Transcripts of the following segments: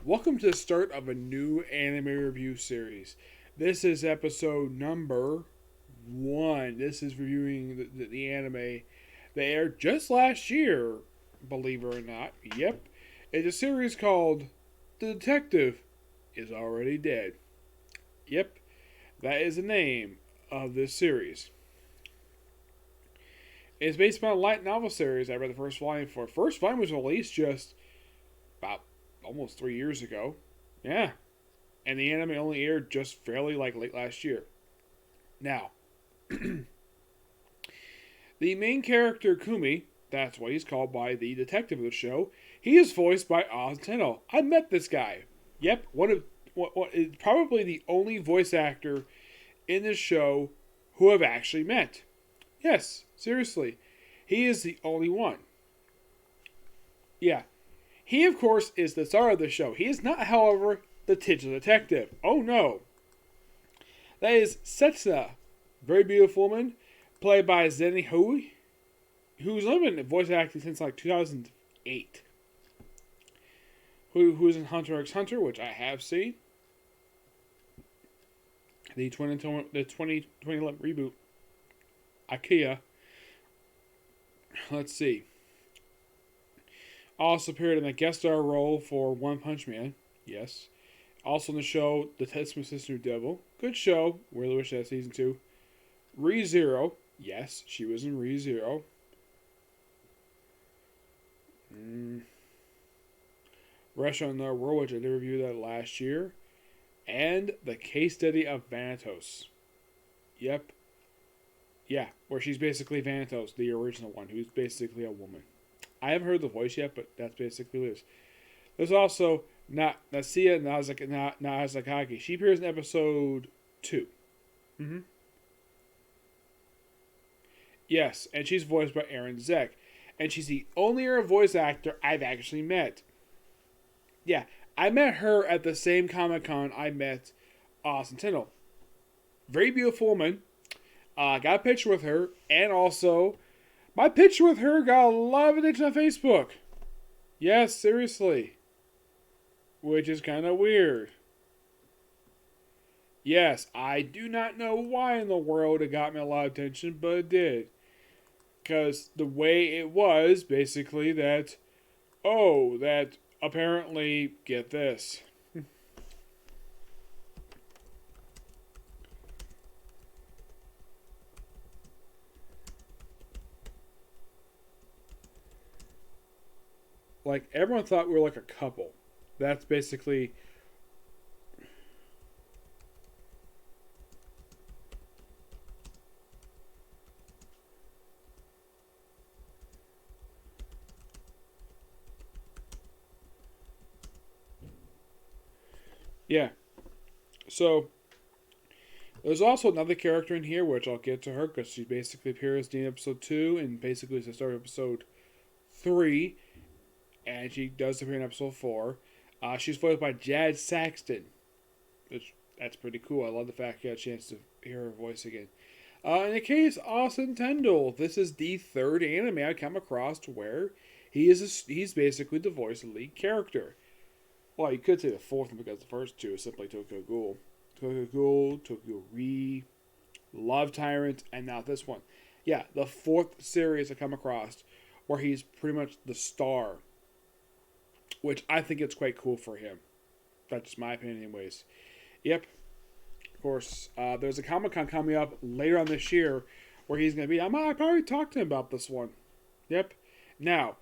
Welcome to the start of a new anime review series. This is episode number 1. This is reviewing the anime that aired just last year, believe it or not. Yep. It's a series called The Detective is Already Dead. Yep, that is the name of this series. It's based on a light novel series I read the first volume for. First volume was released just about almost 3 years ago. Yeah. And the anime only aired just fairly late last year. Now, the main character Kumi, that's what he's called by the detective of the show, he is voiced by Oz Tennell. I met this guy. Yep, what is probably the only voice actor in this show who I've actually met. Yes, seriously. He is the only one. Yeah. He, of course, is the star of the show. He is not, however, the titular detective. Oh, no. That is Setsuna, very beautiful woman, played by Zenny Hui, who's only been voice acting since 2008. Who's in Hunter x Hunter, which I have seen. The 2011 reboot. IKEA. Let's see. Also appeared in a guest star role for One Punch Man. Yes. Also in the show, The Tetsuma Sister Devil. Good show. Really wish that season 2. ReZero. Yes, she was in ReZero. Restaurant in the World, which I did review that last year. And The Case Study of Vanitas. Yep. Yeah, where she's basically Vanitas, the original one, who's basically a woman. I haven't heard the voice yet, but that's basically what it is. There's also Nasia Nazakagi. She appears in episode 2. Mm-hmm. Yes, and she's voiced by Erin Zek. And she's the only voice actor I've actually met. Yeah, I met her at the same Comic-Con I met Austin Tindall. Very beautiful woman. Got a picture with her, and also my picture with her got a lot of attention on Facebook. Yes, seriously. Which is kind of weird. Yes, I do not know why in the world it got me a lot of attention, but it did. Because the way it was, basically, that apparently, get this. Everyone thought we were like a couple. That's basically. Yeah. So, there's also another character in here, which I'll get to her, because she basically appears in episode 2, and basically is the start of episode 3. And she does appear in episode 4. She's voiced by Jad Saxton. That's pretty cool. I love the fact you got a chance to hear her voice again. In the case Austin Tindall, this is the third anime I come across where he's basically the voice of the lead character. Well, you could say the fourth one because the first two is simply Tokyo Ghoul. Tokyo Ghoul, Tokyo Re, Love Tyrant, and now this one. Yeah, the fourth series I come across where he's pretty much the star, which I think it's quite cool for him. That's just my opinion anyways. Yep. Of course, there's a Comic-Con coming up later on this year where he's going to be. I probably talked to him about this one. Yep. Now,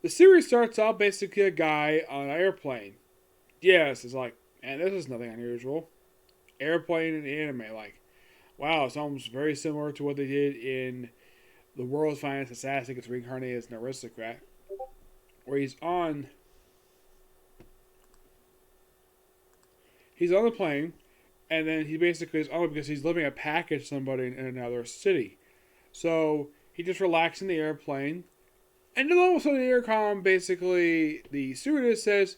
the series starts out basically a guy on an airplane. Yes, it's and this is nothing unusual. Airplane and anime, wow, it's almost very similar to what they did in The World's Finest Assassin Gets Reincarnated as an Aristocrat, where he's on the plane, and then he basically is on because he's delivering a package to somebody in another city. So he just relaxes in the airplane, and then all of a sudden the intercom, basically the stewardess says,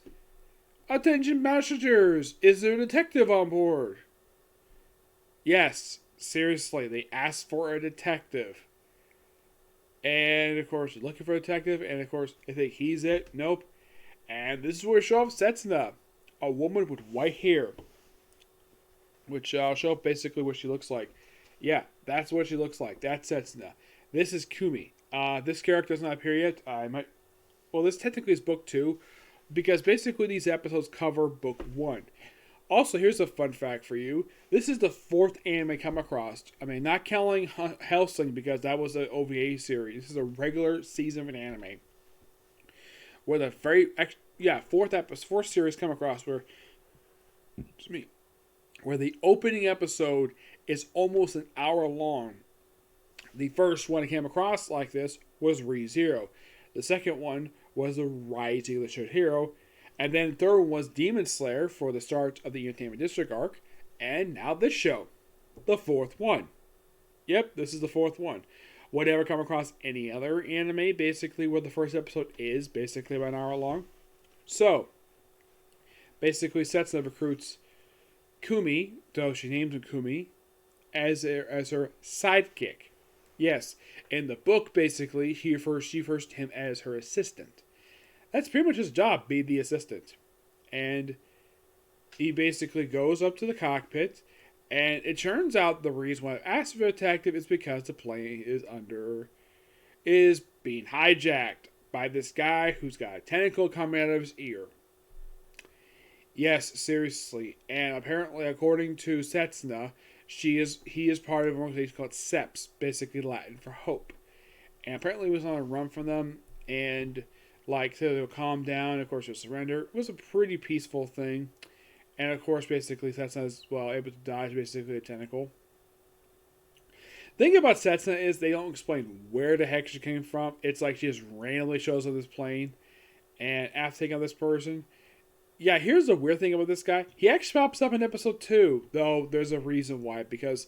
"Attention passengers, is there a detective on board?" Yes, seriously, they asked for a detective. And of course, you're looking for a detective, and of course, they think he's it. Nope. And this is where we show off Setsuna. a woman with white hair, which I'll show basically what she looks like. Yeah, that's what she looks like. That's Setsuna. This is Kumi. This character does not appear yet. I might. Well, this technically is book 2, because basically these episodes cover book 1. Also, here's a fun fact for you. This is the 4th anime I come across. I mean, not counting Hellsing because that was an OVA series. This is a regular season of an anime. Where the fourth series come across where, excuse me, where the opening episode is almost an hour long. The first one I came across like this was Re:Zero. The second one was The Rising of the Shield Hero. And then the third one was Demon Slayer for the start of the Entertainment District arc. And now this show, the 4th one. Yep, this is the 4th one. Would ever come across any other anime, basically where the first episode is basically about an hour long? So, basically Setsuna recruits Kumi, though she names him Kumi, as her sidekick. Yes, in the book, basically, she refers to him as her assistant. That's pretty much his job, be the assistant. And he basically goes up to the cockpit, and it turns out the reason why I asked for a detective is because the plane is being hijacked by this guy who's got a tentacle coming out of his ear. Yes, seriously. And apparently, according to Setsuna, he is part of an organization called SEPS, basically Latin for hope. And apparently he was on a run from them, and so they'll calm down, of course they'll surrender. It was a pretty peaceful thing. And of course, basically, Setsuna is, able to dodge basically a tentacle. The thing about Setsuna is they don't explain where the heck she came from. It's like she just randomly shows up this plane, and after taking out this person. Yeah, here's the weird thing about this guy. He actually pops up in episode 2, though there's a reason why. Because,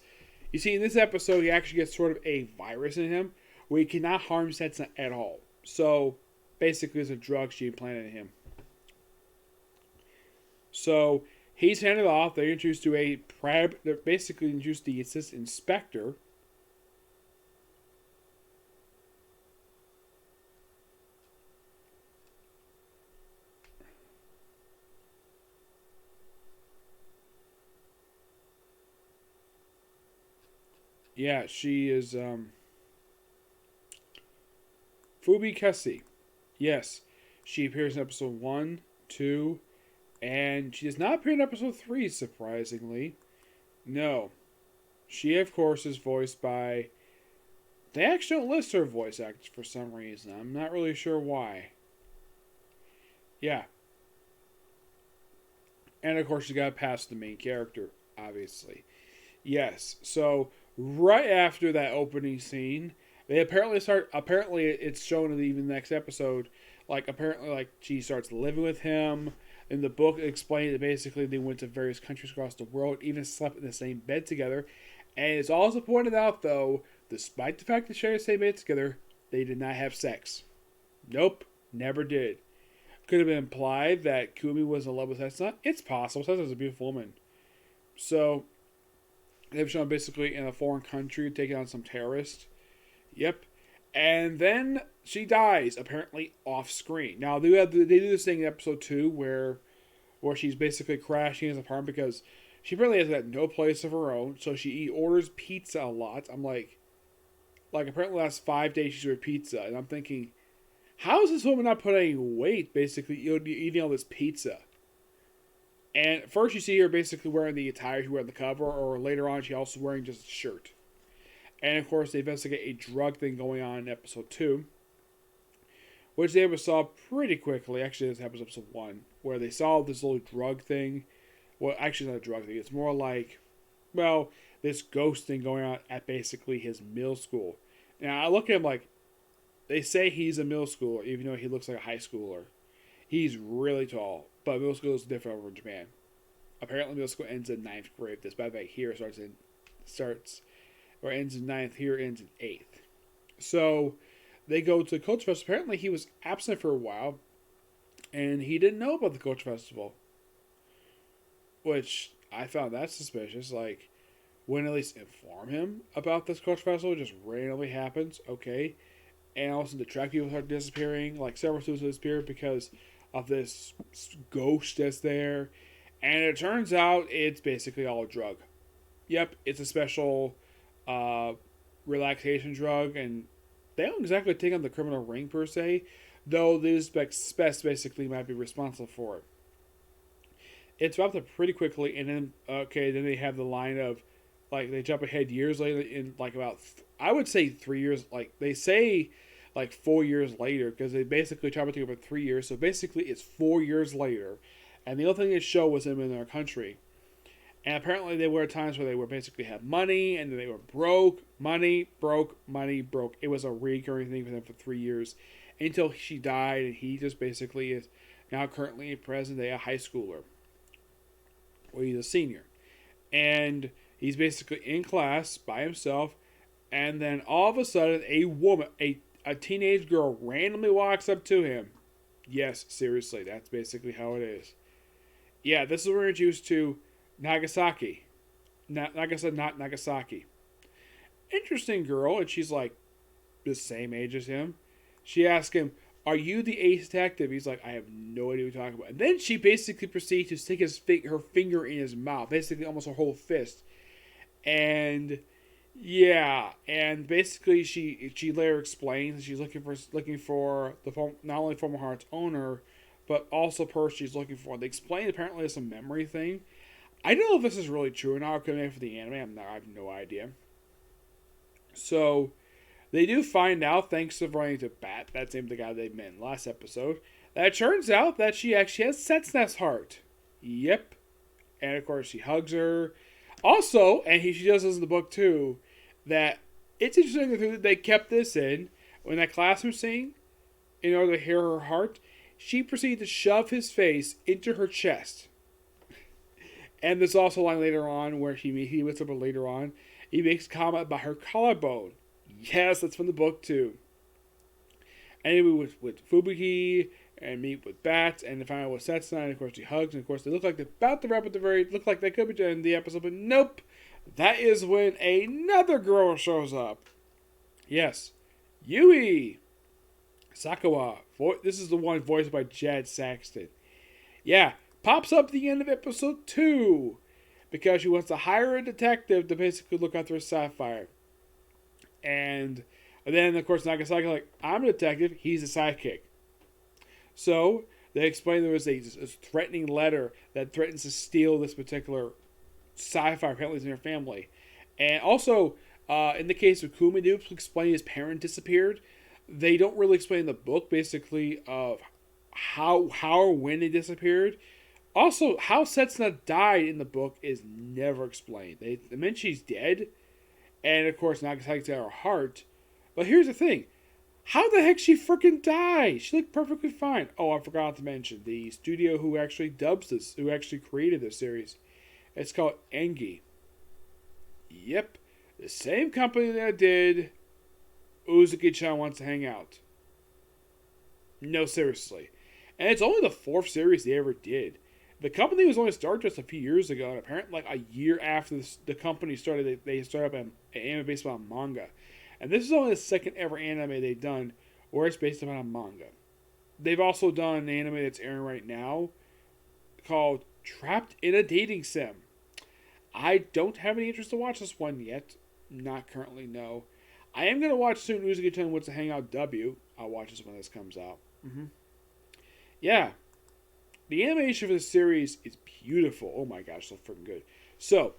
you see, in this episode, he actually gets sort of a virus in him where he cannot harm Setsuna at all. So, basically, it's a drug she implanted in him. So, he's handed off. They're introduced to they're basically introduced the assistant inspector. Yeah, she is Fubi Kasi. Yes, she appears in episode 1, 2, and she does not appear in episode 3, surprisingly. No. She, of course, is voiced by... They actually don't list her voice actors for some reason. I'm not really sure why. Yeah. And, of course, you gotta pass the main character, obviously. Yes, so right after that opening scene, they apparently it's shown in even the next episode, apparently she starts living with him. In the book, it explained that basically they went to various countries across the world, even slept in the same bed together. And it's also pointed out, though, despite the fact they shared the same bed together, they did not have sex. Nope, never did. Could have been implied that Kumi was in love with Setsuna. It's possible. Setsuna's a beautiful woman. So, they've shown basically in a foreign country taking on some terrorist. Yep. And then she dies, apparently off screen. Now, they do this thing in episode 2 where she's basically crashing his apartment because she apparently has got no place of her own. So she orders pizza a lot. I'm like apparently the last 5 days she's ordered pizza. And I'm thinking, how is this woman not putting any weight, basically, eating all this pizza? And first you see her basically wearing the attire she wore on the cover, or later on she's also wearing just a shirt. And of course they investigate a drug thing going on in episode 2, which they saw pretty quickly. Actually, this happens in episode 1, where they saw this little drug thing. Well, actually not a drug thing. It's more like, this ghost thing going on at basically his middle school. Now, I look at him like, they say he's a middle schooler, even though he looks like a high schooler. He's really tall, but middle school is different over in Japan. Apparently, middle school ends in 9th grade. This, by the way, here ends in 9th, here ends in 8th. So, they go to the Culture Festival. Apparently, he was absent for a while, and he didn't know about the Culture Festival. Which, I found that suspicious. Wouldn't at least inform him about this Culture Festival. It just randomly happens. Okay. And also the track people start disappearing. Several students disappeared because of this ghost that's there. And it turns out it's basically all a drug. Yep, it's a special uh, relaxation drug, and they don't exactly take on the criminal ring per se, though the spec basically might be responsible for it. It's wrapped up pretty quickly, and then then they have the line of like they jump ahead years later in like about I would say 3 years. Like they say like 4 years later because they basically try to take over 3 years. So basically, it's 4 years later, and the only thing they show was them in their country. And apparently, they were at times where they were basically had money, and then they were broke, money, broke, money, broke. It was a recurring thing for them for 3 years until she died, and he just basically is now currently in present day a high schooler. Well, he's a senior, and he's basically in class by himself, and then all of a sudden, a teenage girl, randomly walks up to him. Yes, seriously, that's basically how it is. Yeah, this is what we're introduced to Nagasaki. Not Nagasaki. Interesting girl, and she's like the same age as him. She asks him, "Are you the ace detective?" He's like, "I have no idea what you're talking about." And then she basically proceeds to stick her finger in his mouth, basically almost her whole fist. And yeah, and basically she later explains she's looking for not only former Hearts owner, but also person she's looking for. They explain apparently it's a memory thing. I don't know if this is really true or not. It could be for the anime. I have no idea. So they do find out, thanks to running to Bat, that's named the guy they met in the last episode, that it turns out that she actually has Setsuna's heart. Yep. And of course she hugs her. Also, and she does this in the book too, that it's interesting that they kept this in when that classroom scene, in order to hear her heart, she proceeded to shove his face into her chest. And there's also a line later on where he meets her later on. He makes a comment about her collarbone. Yes, that's from the book too. Anyway, with Fubuki and meet with Bats and to find out what Setsuna, and of course she hugs, and of course they look like they're about to wrap at the very look like they could be in the episode, but nope. That is when another girl shows up. Yes, Yui Sakawa. This is the one voiced by Jad Saxton. Yeah, pops up at the end of episode 2 because she wants to hire a detective to basically look after Sapphire. And then, of course, Nagasaki like, I'm a detective, he's a sidekick. So, they explain there was a threatening letter that threatens to steal this particular Sapphire, apparently in her family. And also, in the case of Kumido, explaining his parent disappeared, they don't really explain in the book, basically, of how or when they disappeared. Also, how Setsuna died in the book is never explained. They mention she's dead, and of course Nagasaki's got her heart. But here's the thing: how the heck she freaking died? She looked perfectly fine. Oh, I forgot to mention the studio who actually created this series. It's called Engi. Yep, the same company that did Uzuki-chan Wants to Hang Out. No, seriously. And it's only the 4th series they ever did. The company was only started just a few years ago, and apparently like a year after the company started, they started up an anime based on manga. And this is only the 2nd ever anime they've done where it's based upon a manga. They've also done an anime that's airing right now called Trapped in a Dating Sim. I don't have any interest to watch this one yet. Not currently, no. I am going to watch soon Uzuki-chan Wants to Hang Out W. I'll watch this when this comes out. Yeah. The animation for this series is beautiful. Oh my gosh, so freaking good. So,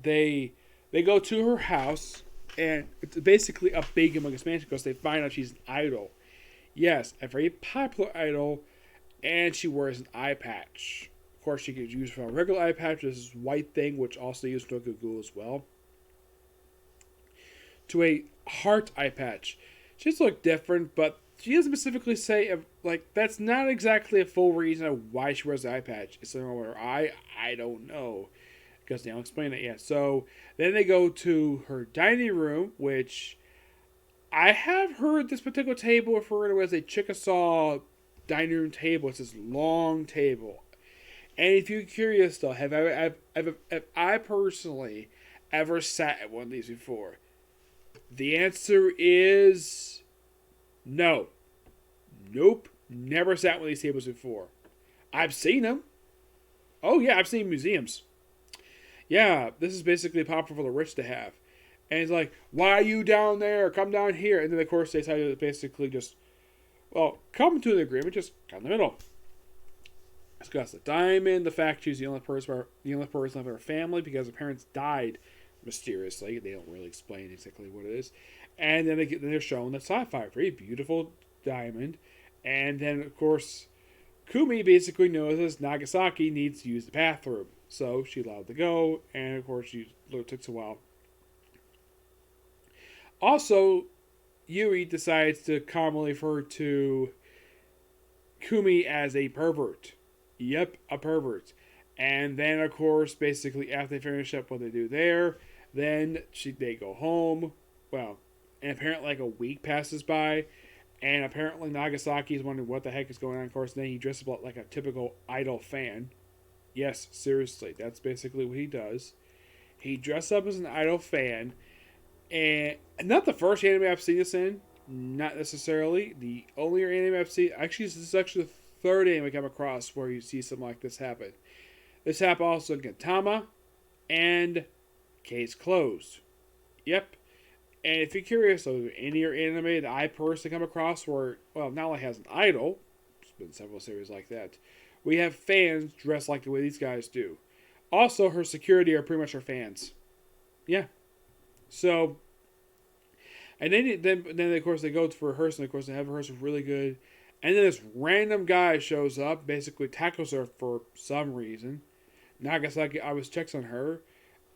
they go to her house, and it's basically a big humongous mansion because they find out she's an idol. Yes, a very popular idol, and she wears an eye patch. Of course, she gets used from a regular eye patch, this white thing, which also used for Ghoul as well, to a heart eye patch. She just look different, but she doesn't specifically say, like, that's not exactly a full reason of why she wears the eye patch. It's something with her eye? I don't know. Because they don't explain it yet. So, then they go to her dining room, which I have heard this particular table referred to as a Chickasaw dining room table. It's this long table. And if you're curious, though, have I personally ever sat at one of these before? The answer is no. Nope. Never sat at one of these tables before. I've seen them. Oh yeah, I've seen museums. Yeah, this is basically popular for the rich to have. And he's like, why are you down there? Come down here. And then, of course, they decided to basically just, well, come to an agreement, just come in the middle. Discuss the diamond, the fact she's the only person of her family because her parents died mysteriously. They don't really explain exactly what it is. And then they're shown the sapphire, very beautiful diamond. And then, of course, Kumi basically notices Nagasaki needs to use the bathroom. So she allowed to go, and of course, it takes a while. Also, Yui decides to commonly refer to Kumi as a pervert. Yep, a pervert. And then, of course, basically after they finish up what they do there, then they go home. Well, and apparently like a week passes by, and apparently Nagasaki is wondering what the heck is going on. Of course, and then he dresses up like a typical idol fan. Yes, seriously, that's basically what he does. He dresses up as an idol fan, and not the first anime I've seen this in. Not necessarily. The only anime I've seen, actually, this is actually the third anime I come across where you see something like this happen. This happened also in Gintama and Case Closed. Yep. And if you're curious, so any anime that I personally come across where, well, not only has an idol, there's been several series like that, we have fans dressed like the way these guys do. Also, her security are pretty much her fans. Yeah. So, and then of course they go to rehearse, and of course they have rehearsal really good. And then this random guy shows up, basically tackles her for some reason. Nagasaki always checks on her,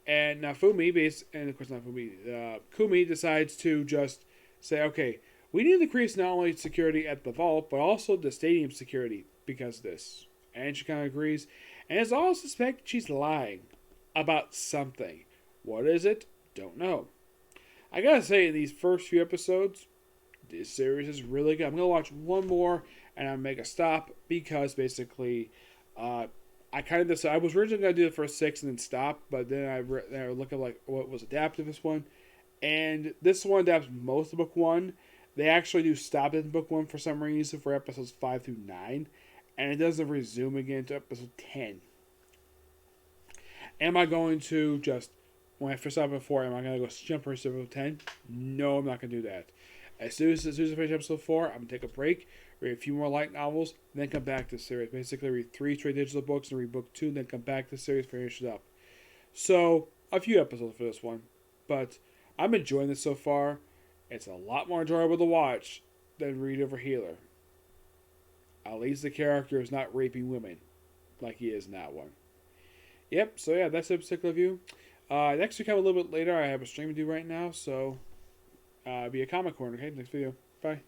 and Nafumi, and of course Nafumi, Kumi decides to just say, okay, we need to increase not only security at the vault, but also the stadium security because of this. And she kind of agrees, and it's all suspected she's lying about something. What is it? Don't know. I gotta say, in these first few episodes, this series is really good. I'm gonna watch one more and I'll make a stop because basically, I kind of decided I was originally gonna do the first 6 and then stop, but then I look at like what was adapted this one, and this one adapts most of book 1. They actually do stop in book 1 for some reason for episodes 5 through 9, and it doesn't resume again to episode 10. Am I going to just when I first stop at 4? Am I gonna go jump for episode 10? No, I'm not gonna do that. As soon as I finish episode 4, I'm going to take a break, read a few more light novels, then come back to the series. Basically, read 3 straight digital books and read book 2, then come back to the series, finish it up. So, a few episodes for this one. But I'm enjoying this so far. It's a lot more enjoyable to watch than Read Over Healer. At least the character is not raping women like he is in that one. Yep, so yeah, that's a particular view. Next week, a little bit later, I have a stream to do right now, so... be a comic corner, okay? Next video. Bye.